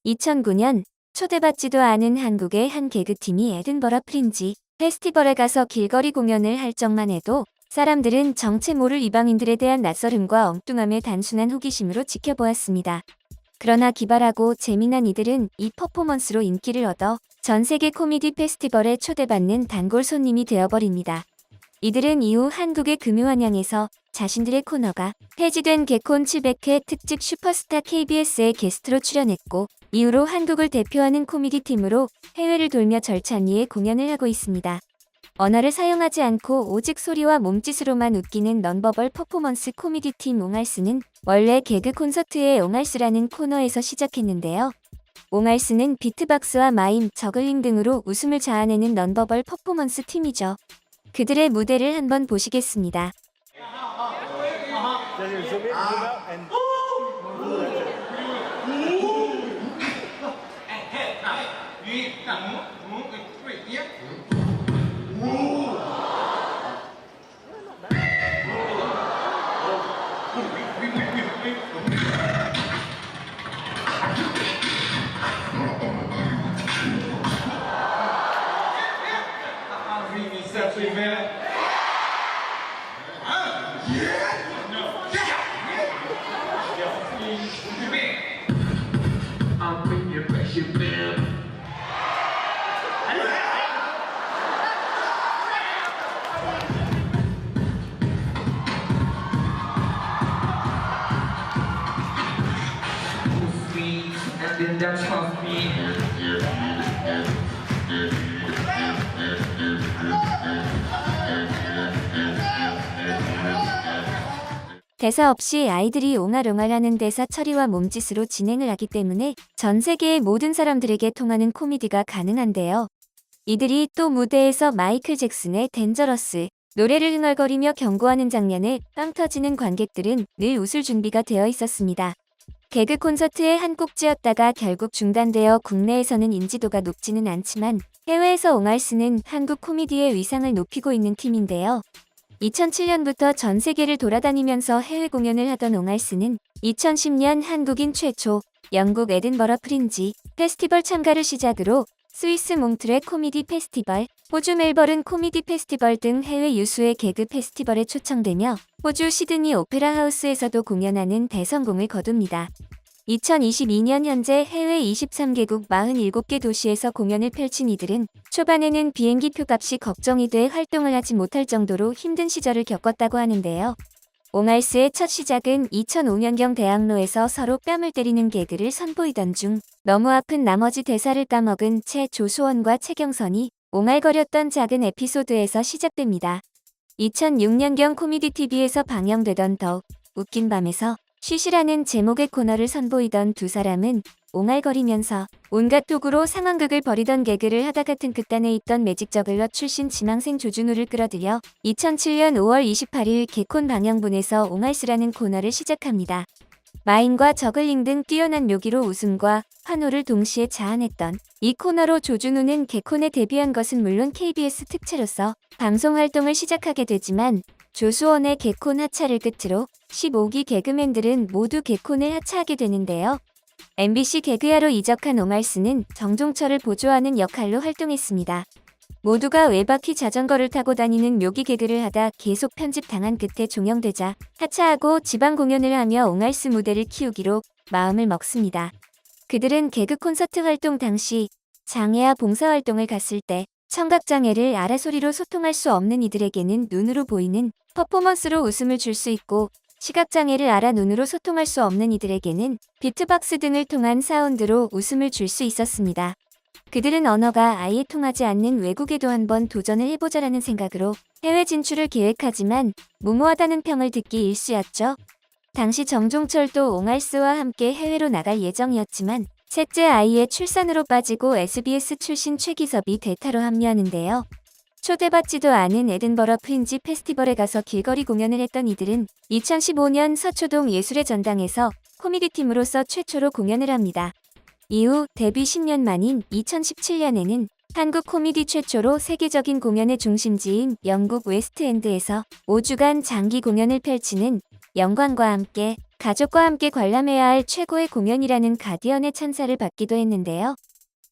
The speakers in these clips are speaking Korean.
2009년 초대받지도 않은 한국의 한 개그팀이 에든버러 프린지 페스티벌에 가서 길거리 공연을 할 적만 해도 사람들은 정체 모를 이방인들에 대한 낯설음과 엉뚱함의 단순한 호기심으로 지켜보았습니다. 그러나 기발하고 재미난 이들은 이 퍼포먼스로 인기를 얻어 전 세계 코미디 페스티벌에 초대받는 단골 손님이 되어버립니다. 이들은 이후 한국의 금요환영에서 자신들의 코너가 폐지된 개콘 700회 특집 슈퍼스타 KBS에 게스트로 출연했고, 이후로 한국을 대표하는 코미디 팀으로 해외를 돌며 절찬리에 공연을 하고 있습니다. 언어를 사용하지 않고 오직 소리와 몸짓으로만 웃기는 넌버벌 퍼포먼스 코미디 팀 옹알스는 원래 개그 콘서트의 옹알스라는 코너에서 시작했는데요. 옹알스는 비트박스와 마임, 저글링 등으로 웃음을 자아내는 넌버벌 퍼포먼스 팀이죠. 그들의 무대를 한번 보시겠습니다. 대사 없이 아이들이 옹알옹알하는 대사 처리와 몸짓으로 진행을 하기 때문에 전 세계의 모든 사람들에게 통하는 코미디가 가능한데요. 이들이 또 무대에서 마이클 잭슨의 덴저러스 노래를 흥얼거리며 경고하는 장면에 빵 터지는 관객들은 늘 웃을 준비가 되어 있었습니다. 개그 콘서트의 한 꼭지였다가 결국 중단되어 국내에서는 인지도가 높지는 않지만 해외에서 옹알스는 한국 코미디의 위상을 높이고 있는 팀인데요. 2007년부터 전 세계를 돌아다니면서 해외 공연을 하던 옹알스는 2010년 한국인 최초 영국 에든버러 프린지 페스티벌 참가를 시작으로 스위스 몽트레 코미디 페스티벌, 호주 멜버른 코미디 페스티벌 등 해외 유수의 개그 페스티벌에 초청되며 호주 시드니 오페라 하우스에서도 공연하는 대성공을 거둡니다. 2022년 현재 해외 23개국 47개 도시에서 공연을 펼친 이들은 초반에는 비행기 표값이 걱정이 돼 활동을 하지 못할 정도로 힘든 시절을 겪었다고 하는데요. 옹알스의 첫 시작은 2005년경 대학로에서 서로 뺨을 때리는 개그를 선보이던 중 너무 아픈 나머지 대사를 까먹은 채 조수원과 최경선이 옹알거렸던 작은 에피소드에서 시작됩니다. 2006년경 코미디 TV에서 방영되던 더욱 웃긴 밤에서 쉬쉬라는 제목의 코너를 선보이던 두 사람은 옹알거리면서 온갖 도구로 상황극을 벌이던 개그를 하다가 튼 극단에 있던 매직 저글러 출신 지망생 조준우를 끌어들여 2007년 5월 28일 개콘 방영분에서 옹알스라는 코너를 시작합니다. 마임과 저글링 등 뛰어난 묘기로 웃음과 환호를 동시에 자아냈던 이 코너로 조준우는 개콘에 데뷔한 것은 물론 KBS 특채로서 방송 활동을 시작하게 되지만 조수원의 개콘 하차를 끝으로 15기 개그맨들은 모두 개콘을 하차하게 되는데요. MBC 개그야로 이적한 옹알스는 정종철을 보조하는 역할로 활동했습니다. 모두가 외바퀴 자전거를 타고 다니는 묘기 개그를 하다 계속 편집당한 끝에 종영되자 하차하고 지방 공연을 하며 옹알스 무대를 키우기로 마음을 먹습니다. 그들은 개그 콘서트 활동 당시 장애와 봉사활동을 갔을 때 청각장애를 알아 소리로 소통할 수 없는 이들에게는 눈으로 보이는 퍼포먼스로 웃음을 줄 수 있고, 시각장애를 알아 눈으로 소통할 수 없는 이들에게는 비트박스 등을 통한 사운드로 웃음을 줄 수 있었습니다. 그들은 언어가 아예 통하지 않는 외국에도 한번 도전을 해보자라는 생각으로 해외 진출을 계획하지만 무모하다는 평을 듣기 일쑤였죠. 당시 정종철도 옹알스와 함께 해외로 나갈 예정이었지만 셋째 아이의 출산으로 빠지고 SBS 출신 최기섭이 대타로 합류하는데요. 초대받지도 않은 에든버러 프린지 페스티벌에 가서 길거리 공연을 했던 이들은 2015년 서초동 예술의 전당에서 코미디 팀으로서 최초로 공연을 합니다. 이후 데뷔 10년 만인 2017년에는 한국 코미디 최초로 세계적인 공연의 중심지인 영국 웨스트엔드에서 5주간 장기 공연을 펼치는 영광과 함께 가족과 함께 관람해야 할 최고의 공연이라는 가디언의 찬사를 받기도 했는데요.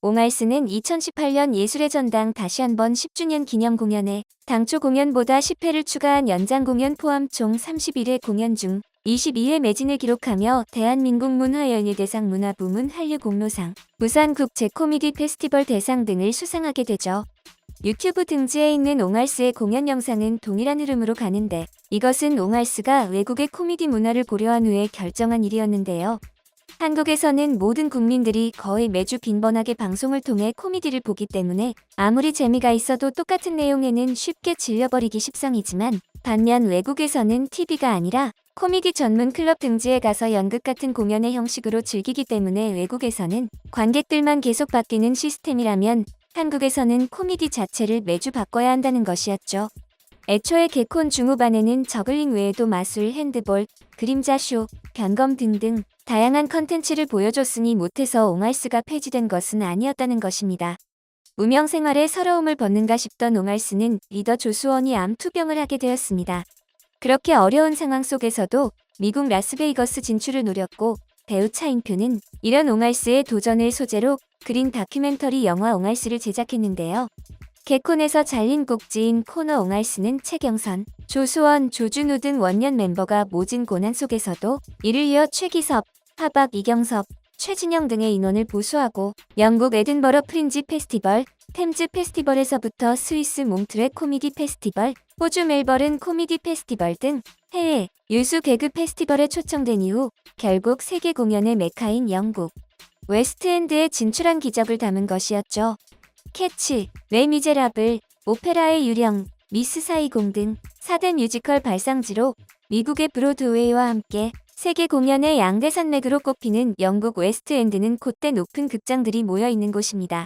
옹알스는 2018년 예술의 전당 다시 한번 10주년 기념 공연에 당초 공연보다 10회를 추가한 연장 공연 포함 총 31회 공연 중 22회 매진을 기록하며 대한민국 문화연예대상 문화부문 한류공로상, 부산국제코미디 페스티벌 대상 등을 수상하게 되죠. 유튜브 등지에 있는 옹알스의 공연 영상은 동일한 흐름으로 가는데 이것은 옹알스가 외국의 코미디 문화를 고려한 후에 결정한 일이었는데요. 한국에서는 모든 국민들이 거의 매주 빈번하게 방송을 통해 코미디를 보기 때문에 아무리 재미가 있어도 똑같은 내용에는 쉽게 질려버리기 십상이지만 반면 외국에서는 TV가 아니라 코미디 전문 클럽 등지에 가서 연극 같은 공연의 형식으로 즐기기 때문에 외국에서는 관객들만 계속 바뀌는 시스템이라면 한국에서는 코미디 자체를 매주 바꿔야 한다는 것이었죠. 애초에 개콘 중후반에는 저글링 외에도 마술, 핸드볼, 그림자쇼, 변검 등등 다양한 컨텐츠를 보여줬으니 못해서 옹알스가 폐지된 것은 아니었다는 것입니다. 무명 생활에 서러움을 벗는가 싶던 옹알스는 리더 조수원이 암 투병을 하게 되었습니다. 그렇게 어려운 상황 속에서도 미국 라스베이거스 진출을 노렸고 배우 차인표는 이런 옹알스의 도전을 소재로 그린 다큐멘터리 영화 옹알스를 제작했는데요. 개콘에서 잘린 꼭지인 코너 옹알스는 최경선, 조수원, 조준우 등 원년 멤버가 모진 고난 속에서도 이를 이어 최기섭, 하박, 이경섭, 최진영 등의 인원을 보수하고 영국 에든버러 프린지 페스티벌, 템즈 페스티벌에서부터 스위스 몽트레 코미디 페스티벌, 호주 멜버른 코미디 페스티벌 등 해외 유수 개그 페스티벌에 초청된 이후 결국 세계 공연의 메카인 영국 웨스트엔드에 진출한 기적을 담은 것이었죠. 캐치, 레미제라블, 오페라의 유령, 미스 사이공 등 4대 뮤지컬 발상지로 미국의 브로드웨이와 함께 세계 공연의 양대 산맥으로 꼽히는 영국 웨스트엔드는 콧대 높은 극장들이 모여있는 곳입니다.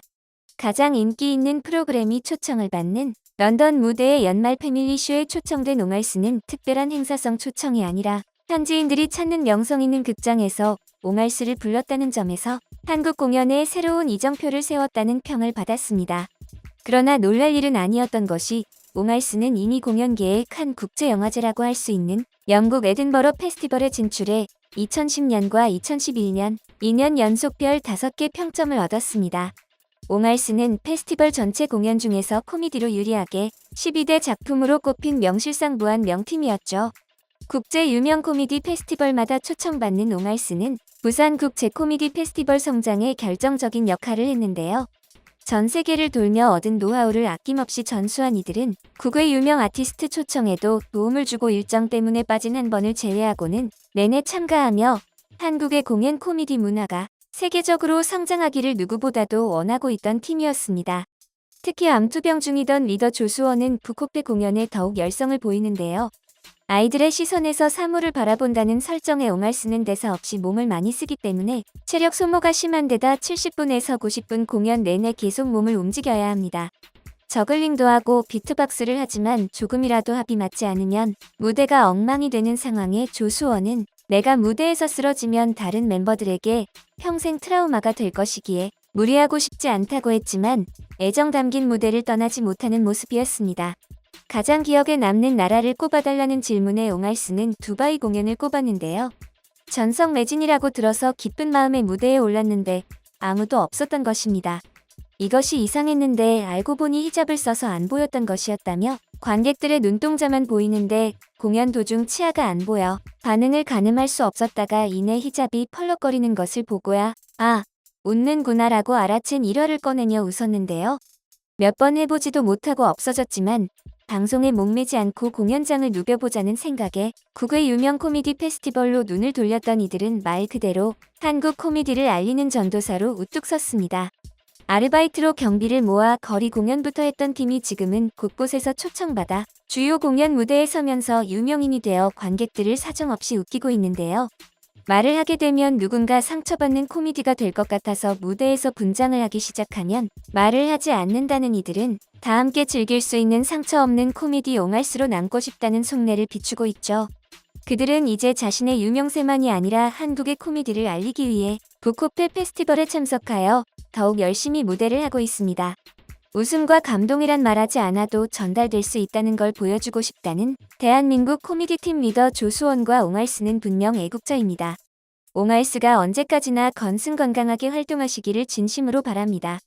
가장 인기 있는 프로그램이 초청을 받는 런던 무대의 연말 패밀리쇼에 초청된 옹알스는 특별한 행사성 초청이 아니라 현지인들이 찾는 명성 있는 극장에서 옹알스를 불렀다는 점에서 한국 공연에 새로운 이정표를 세웠다는 평을 받았습니다. 그러나 놀랄 일은 아니었던 것이 옹알스는 이미 공연계의 칸 국제영화제라고 할 수 있는 영국 에든버러 페스티벌에 진출해 2010년과 2011년 2년 연속 별 5개 평점을 얻었습니다. 옹알스는 페스티벌 전체 공연 중에서 코미디로 유리하게 12대 작품으로 꼽힌 명실상 부한 명팀이었죠. 국제 유명 코미디 페스티벌마다 초청받는 옹알스는 부산국제코미디 페스티벌 성장에 결정적인 역할을 했는데요. 전 세계를 돌며 얻은 노하우를 아낌없이 전수한 이들은 국외 유명 아티스트 초청에도 도움을 주고 일정 때문에 빠진 한 번을 제외하고는 내내 참가하며 한국의 공연 코미디 문화가 세계적으로 성장하기를 누구보다도 원하고 있던 팀이었습니다. 특히 암투병 중이던 리더 조수원은 북코페 공연에 더욱 열성을 보이는데요. 아이들의 시선에서 사물을 바라본다는 설정에 옹알스는 대사 없이 몸을 많이 쓰기 때문에 체력 소모가 심한 데다 70분에서 90분 공연 내내 계속 몸을 움직여야 합니다. 저글링도 하고 비트박스를 하지만 조금이라도 합이 맞지 않으면 무대가 엉망이 되는 상황에 조수원은 내가 무대에서 쓰러지면 다른 멤버들에게 평생 트라우마가 될 것이기에 무리하고 싶지 않다고 했지만 애정 담긴 무대를 떠나지 못하는 모습이었습니다. 가장 기억에 남는 나라를 꼽아달라는 질문에 옹알스는 두바이 공연을 꼽았는데요. 전성 매진이라고 들어서 기쁜 마음에 무대에 올랐는데 아무도 없었던 것입니다. 이것이 이상했는데 알고 보니 히잡을 써서 안 보였던 것이었다며 관객들의 눈동자만 보이는데 공연 도중 치아가 안 보여 반응을 가늠할 수 없었다가 이내 히잡이 펄럭거리는 것을 보고야 아, 웃는구나라고 알아챈 일화를 꺼내며 웃었는데요. 몇 번 해보지도 못하고 없어졌지만 방송에 목매지 않고 공연장을 누벼보자는 생각에 국외 유명 코미디 페스티벌로 눈을 돌렸던 이들은 말 그대로 한국 코미디를 알리는 전도사로 우뚝 섰습니다. 아르바이트로 경비를 모아 거리 공연부터 했던 팀이 지금은 곳곳에서 초청받아 주요 공연 무대에 서면서 유명인이 되어 관객들을 사정없이 웃기고 있는데요. 말을 하게 되면 누군가 상처받는 코미디가 될 것 같아서 무대에서 분장을 하기 시작하면 말을 하지 않는다는 이들은 다 함께 즐길 수 있는 상처 없는 코미디 옹알스로 남고 싶다는 속내를 비추고 있죠. 그들은 이제 자신의 유명세만이 아니라 한국의 코미디를 알리기 위해 북코페 페스티벌에 참석하여 더욱 열심히 무대를 하고 있습니다. 웃음과 감동이란 말하지 않아도 전달될 수 있다는 걸 보여주고 싶다는 대한민국 코미디팀 리더 조수원과 옹알스는 분명 애국자입니다. 옹알스가 언제까지나 건승건강하게 활동하시기를 진심으로 바랍니다.